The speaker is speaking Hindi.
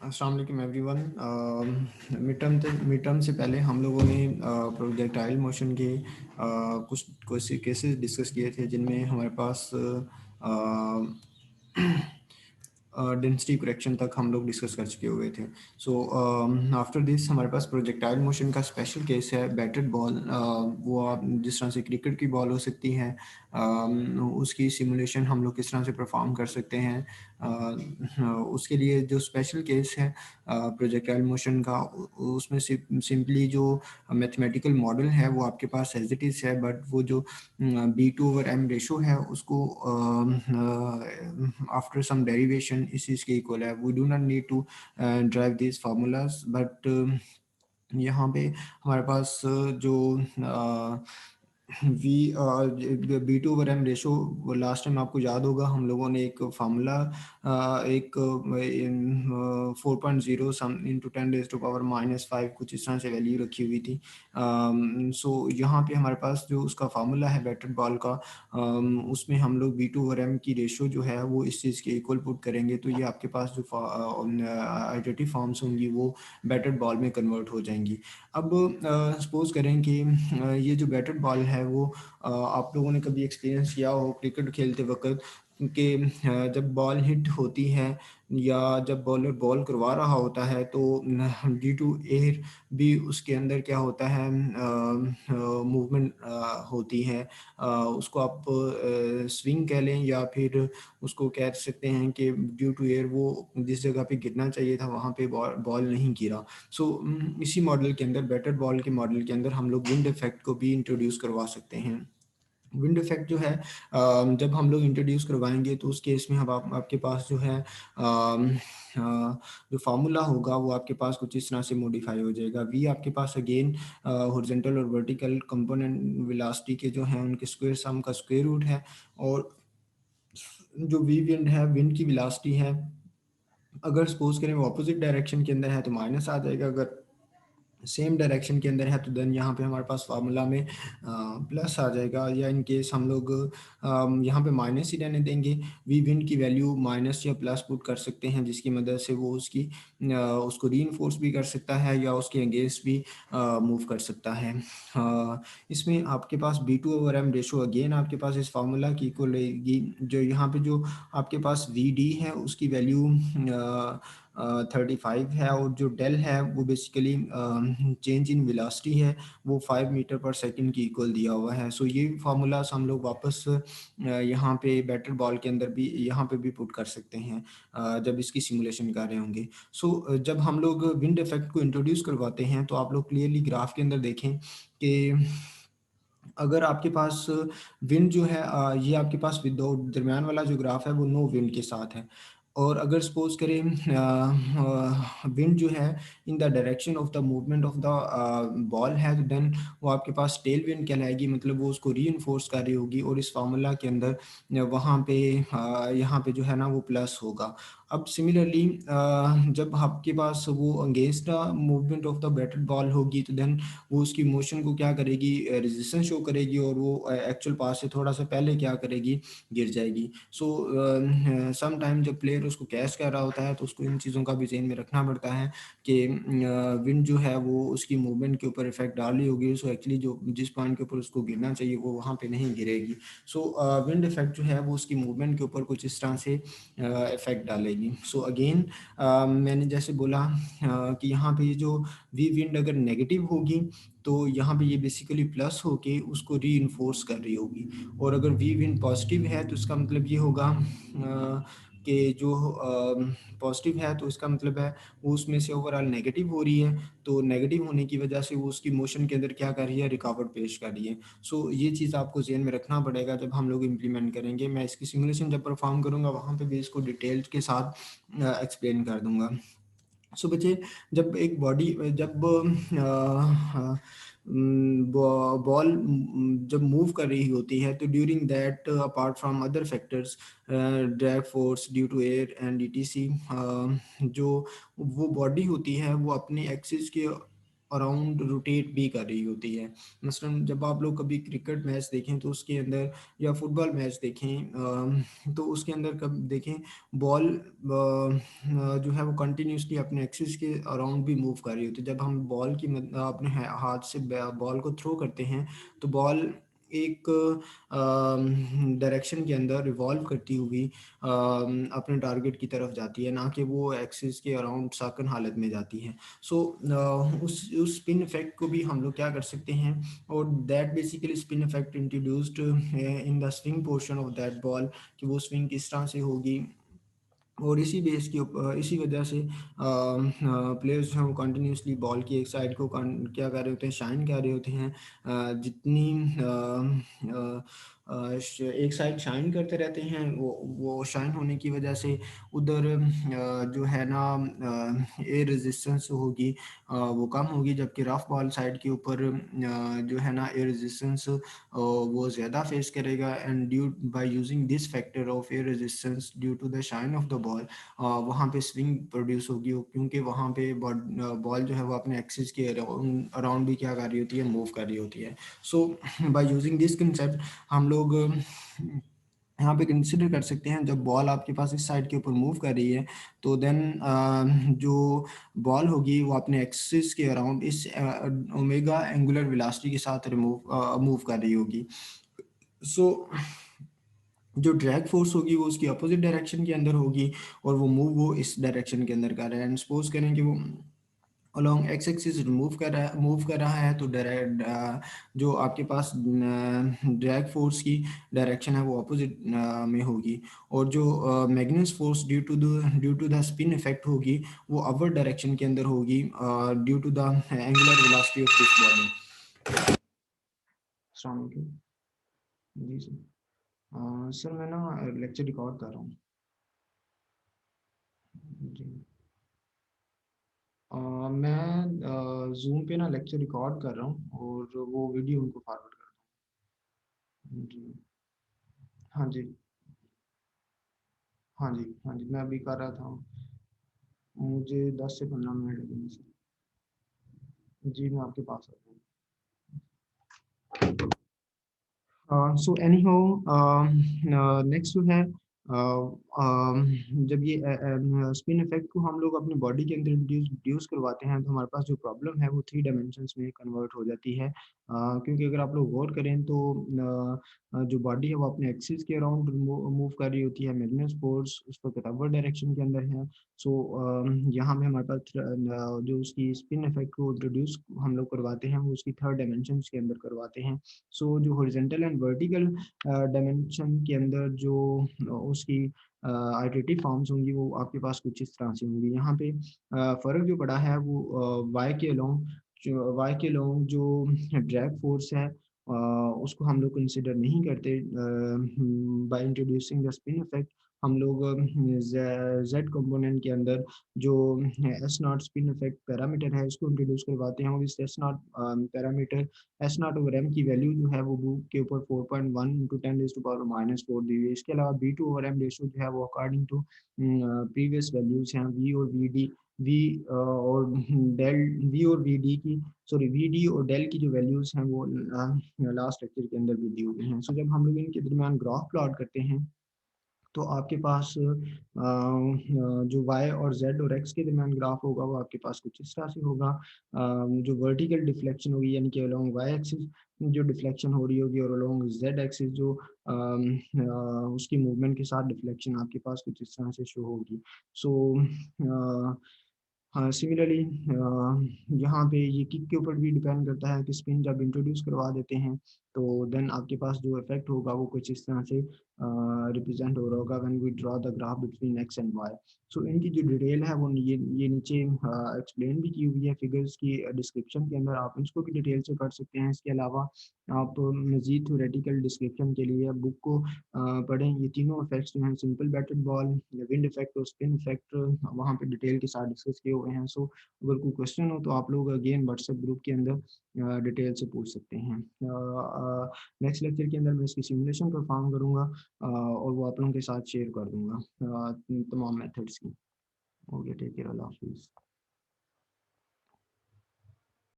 अस्सलाम वालेकुम एवरीवन। मिड टर्म से पहले हम लोगों ने प्रोजेक्टाइल मोशन के कुछ केसेस डिस्कस किए थे जिनमें हमारे पास डेंसिटी करेक्शन तक हम लोग डिस्कस कर चुके हुए थे। सो आफ्टर दिस हमारे पास प्रोजेक्टाइल मोशन का स्पेशल केस है बैटेड बॉल। वो आप जिस तरह से क्रिकेट की बॉल हो सकती है, उसकी सिमुलेशन हम लोग किस तरह से परफॉर्म कर सकते हैं। उसके लिए जो स्पेशल केस है प्रोजेक्टाइल मोशन का, उसमें सिंपली जो मैथमेटिकल मॉडल है वो आपके पास एज इट इज़ है, बट वो जो B/M रेशो है उसको आफ्टर सम डेरिवेशन इस चीज़ के इक्वल है। We do not need to drive this formulas, but यहाँ पे हमारे पास जो B/M रेशो, लास्ट टाइम आपको याद होगा हम लोगों ने एक फार्मूला एक 4.0 सम इंटू 10⁻⁻⁵ कुछ इस तरह से वैल्यू रखी हुई थी। सो यहाँ पे हमारे पास जो उसका फार्मूला है बैटर बॉल का, उसमें हम लोग B/M की रेशो जो है वो इस चीज़ के इक्वल पुट करेंगे, तो ये आपके पास जो आइडेंटिटी फॉर्म्स होंगी वो बैटर बॉल में कन्वर्ट हो जाएंगी। अब सपोज करें कि ये जो बैटर बॉल है वो आप लोगों ने कभी एक्सपीरियंस किया हो क्रिकेट खेलते वक्त कि जब बॉल हिट होती है या जब बॉलर बॉल करवा रहा होता है तो ड्यू टू एयर भी उसके अंदर क्या होता है, मूवमेंट होती है। उसको आप स्विंग कह लें या फिर उसको कह सकते हैं कि ड्यू टू एयर वो जिस जगह पे गिरना चाहिए था वहाँ पे बॉल नहीं गिरा। सो इसी मॉडल के अंदर बैटर बॉल के मॉडल के अंदर हम लोग विंड इफेक्ट को भी इंट्रोड्यूस करवा सकते हैं। विंड इफेक्ट जो है जब हम लोग इंट्रोड्यूस करवाएंगे तो उस केस में हम आपके पास जो है जो फार्मूला होगा वो आपके पास कुछ इस तरह से मॉडिफाई हो जाएगा। वी आपके पास अगेन हॉरिजॉन्टल और वर्टिकल कंपोनेंट वेलोसिटी के जो हैं उनके स्क्वायर सम का स्क्वायर रूट है, और जो वी विंड है विंड की वेलोसिटी है, अगर सपोज करें वो अपोजिट डायरेक्शन के अंदर है तो माइनस आ जाएगा, अगर सेम डायरेक्शन के अंदर है तो देन यहाँ पे हमारे पास फार्मूला में प्लस आ जाएगा, या इन केस हम लोग यहाँ पे माइनस ही रहने देंगे। वी विंड की वैल्यू माइनस या प्लस पुट कर सकते हैं जिसकी मदद से वो उसको रीइंफोर्स भी कर सकता है या उसके अगेंस्ट भी मूव कर सकता है। इसमें आपके पास B/M रेशो अगेन आपके पास इस फार्मूला की इक्वल रहेगी। जो यहाँ पे जो आपके पास VD है उसकी वैल्यू 35 है, और जो डेल है वो बेसिकली चेंज इन वेलोसिटी है, वो 5 मीटर पर सेकंड की इक्वल दिया हुआ है। सो ये फार्मूलाज हम लोग वापस यहाँ पे बैटर बॉल के अंदर भी यहाँ पे भी पुट कर सकते हैं जब इसकी सिमुलेशन कर रहे होंगे। सो जब हम लोग विंड इफेक्ट को इंट्रोड्यूस करवाते हैं तो आप लोग क्लियरली ग्राफ के अंदर देखें कि अगर आपके पास विंड जो है ये आपके पास विदाउट दरमियान वाला जो ग्राफ है वो नो विंड के साथ है, और अगर सपोज करें विंड जो है in the direction of the movement of the ball है तो देन वो आपके पास टेल विंड कहलाएगी, मतलब वो उसको री कर रही होगी, और इस फार्मूला के अंदर वहाँ पे यहाँ पे जो है ना वो प्लस होगा। अब सिमिलरली जब आपके पास वो against the movement of the batter ball होगी तो देन वो उसकी मोशन को क्या करेगी, रेजिस्टेंस शो करेगी, और वो एक्चुअल पास से थोड़ा सा पहले क्या करेगी, गिर जाएगी। सो सम टाइम जब प्लेयर उसको कैच कर रहा होता है तो उसको इन चीज़ों का भी ज़हन में रखना पड़ता है कि विंड जो है वो उसकी मूवमेंट के ऊपर इफेक्ट डाल रही होगी, सो एक्चुअली जो जिस पॉइंट के ऊपर उसको गिरना चाहिए वो वहाँ पे नहीं गिरेगी। सो विंड इफेक्ट जो है वो उसकी मूवमेंट के ऊपर कुछ इस तरह से इफेक्ट डालेगी। सो अगेन मैंने जैसे बोला कि यहाँ पे ये जो वी विंड अगर नेगेटिव होगी तो यहाँ पे ये बेसिकली प्लस होके उसको री कर रही होगी, और अगर वी विंड पॉजिटिव है तो इसका मतलब ये होगा कि जो पॉजिटिव है तो इसका मतलब है वो उसमें से ओवरऑल नेगेटिव हो रही है, तो नेगेटिव होने की वजह से वो उसकी मोशन के अंदर क्या कर रही है, रिकावट पेश कर रही है। सो ये चीज़ आपको ज़हन में रखना पड़ेगा जब हम लोग इम्प्लीमेंट करेंगे। मैं इसकी सिमुलेशन जब परफॉर्म करूँगा वहाँ पे भी इसको डिटेल्स के साथ एक्सप्लेन कर दूँगा। सो बच्चे, जब एक बॉडी जब बॉल जब मूव कर रही होती है तो during that apart from other factors drag force due to air and ETC, जो वो बॉडी होती है वो अपने एक्सिस के अराउंड रोटेट भी कर रही होती है। मसलन जब आप लोग कभी क्रिकेट मैच देखें तो उसके अंदर, या फुटबॉल मैच देखें तो उसके अंदर कब देखें बॉल जो है वो कंटिन्यूसली अपने एक्सिस के अराउंड भी मूव कर रही होती है। जब हम बॉल की अपने हाथ से बॉल को थ्रो करते हैं तो बॉल एक डायरेक्शन के अंदर रिवॉल्व करती हुई अपने टारगेट की तरफ जाती है, ना कि वो एक्सिस के अराउंड सर्कल हालत में जाती है। सो उस स्पिन इफेक्ट को भी हम लोग क्या कर सकते हैं, और that basically spin effect introduced in the swing portion of that ball, कि वो स्विंग किस तरह से होगी। और इसी बेस के ऊपर, इसी वजह से प्लेयर्स हैं वो कंटिन्यूसली बॉल की एक साइड को क्या कर रहे होते हैं, शाइन कर रहे होते हैं। जितनी एक साइड शाइन करते रहते हैं, वो शाइन होने की वजह से उधर जो है ना एयर रेजिस्टेंस होगी, वो कम होगी, जबकि रफ बॉल साइड के ऊपर जो है ना एयर रेजिस्टेंस वो ज़्यादा फेस करेगा। And due by using this factor of air resistance due to the shine of the ball, वहाँ पे स्विंग प्रोड्यूस होगी, क्योंकि वहाँ पे बॉल जो है वो अपने एक्सिस के अराउंड भी क्या कर रही होती है, मूव कर रही होती है। सो बाय यूजिंग दिस कंसेप्ट हम लोग यहाँ पे कंसिडर कर सकते हैं, जब बॉल आपके पास इस साइड के ऊपर मूव कर रही है तो देन जो बॉल होगी वो अपने एक्सिस के अराउंड इस ओमेगा एंगुलर वेलोसिटी के साथ मूव कर रही होगी। सो जो ड्रैग फोर्स होगी वो उसकी अपोजिट डायरेक्शन के अंदर होगी, और वो मूव वो इस डायरेक्शन के अंदर कर रहा है। एंड सपोज करें कि वो अलोंग एक्स एक्सिस मूव कर रहा है, तो डायरेक्ट जो आपके पास ड्रैग फोर्स की डायरेक्शन है वो अपोजिट में होगी, और जो magnus force due to the spin effect होगी वो अवर डायरेक्शन के अंदर होगी, due to the angular velocity of this body. अस्सलाम वालेकुम। जी सर। सर मैं ना लेक्चर रिकॉर्ड कर रहा हूँ। जी। मैं जूम पे ना लेक्चर रिकॉर्ड कर रहा हूँ और वो वीडियो उनको फॉरवर्ड कर रहा हूँ। जी। हाँ जी। हाँ जी। हाँ जी, मैं अभी कर रहा था। मुझे 10 से 15 मिनट लगेंगे सर। जी मैं आपके पास आता हूँ। सो एनी हो, नेक्स्ट जो है जब ये स्पिन इफेक्ट को हम लोग अपनी बॉडी के अंदर इंड्यूस करवाते हैं, तो हमारे पास जो प्रॉब्लम है वो 3 डायमेंशंस में कन्वर्ट हो जाती है। क्योंकि अगर आप लोग गौर करें तो जो बॉडी है वो अपने एक्सिस के अराउंड मूव कर रही होती है, मैग्नेस फोर्स उस वक्त अपर डायरेक्शन के अंदर है। सो यहाँ पे हमारे पास जो उसकी स्पिन इफेक्ट को इंट्रोड्यूस हम लोग करवाते हैं वो उसकी 3 डायमेंशन के अंदर करवाते हैं। सो जो हॉरिजॉन्टल एंड वर्टिकल डायमेंशन के अंदर जो उसकी आइटरेटिव फॉर्म्स होंगी वो आपके पास कुछ इस तरह से होंगी। यहाँ पे फ़र्क जो पड़ा है वो वाई के अलोंग जो ड्रैग फोर्स है उसको हम लोग कंसिडर नहीं करते। By introducing the spin effect हम लोग जेड कंपोनेंट के अंदर जो S naught spin effect parameter है उसको इंट्रोड्यूस करवाते हैं, और इस S naught parameter S naught over M की वैल्यू जो है वो बुक के ऊपर 4.1 इंटू 10⁻⁻⁴ दी हुई है। इसके अलावा B two over M ratio जो है वो अकॉर्डिंग टू प्रीवियस वैल्यूज हैं वी और वी डी, वी और डेल वी और वी डी की, सॉरी वी डी और डेल की जो वैल्यूज हैं वो लास्ट लेक्चर के अंदर भी दी हुई हैं। सो जब हम लोग इनके दरमियान ग्राफ प्लॉट करते हैं तो आपके पास जो y और z और x के दरमियान ग्राफ होगा वो आपके पास कुछ इस तरह से होगा। जो वर्टिकल डिफ्लेक्शन होगी यानी कि अलोंग y एक्सिस जो डिफ्लेक्शन हो रही होगी, और अलोंग z एक्सिस जो उसकी मूवमेंट के साथ डिफ्लेक्शन आपके पास कुछ इस तरह से शो होगी। सो हाँ सिमिलरली यहाँ पे ये किक के ऊपर भी डिपेंड करता है कि स्पिन जब इंट्रोड्यूस करवा देते हैं तो देन आपके पास जो इफेक्ट होगा वो कुछ इस तरह से रिप्रेजेंट हो रहा होगा when we draw the graph between X and Y. So इनकी जो डिटेल है वो ये नीचे एक्सप्लेन भी की हुई है फिगर्स की डिस्क्रिप्शन के अंदर, आप इसको भी डिटेल से पढ़ सकते हैं। इसके अलावा आप मजीद थ्योरेटिकल डिस्क्रिप्शन के लिए बुक को पढ़ें। ये तीनों इफेक्ट्स जो हैं simple batted ball, wind effect और स्पिन इफेक्ट वहाँ पे डिटेल के साथ डिस्कस किए हुए हैं। सो अगर कोई क्वेश्चन हो तो आप लोग अगेन व्हाट्सएप ग्रुप के अंदर डिटेल से पूछ सकते हैं। नेक्स्ट लेक्चर के अंदर मैं इसकी सिमुलेशन परफॉर्म करूँगा और वो आप लोगों के साथ शेयर कर दूँगा तमाम मेथड्स की। ओके टेक केयर, अल्लाह हाफिज़।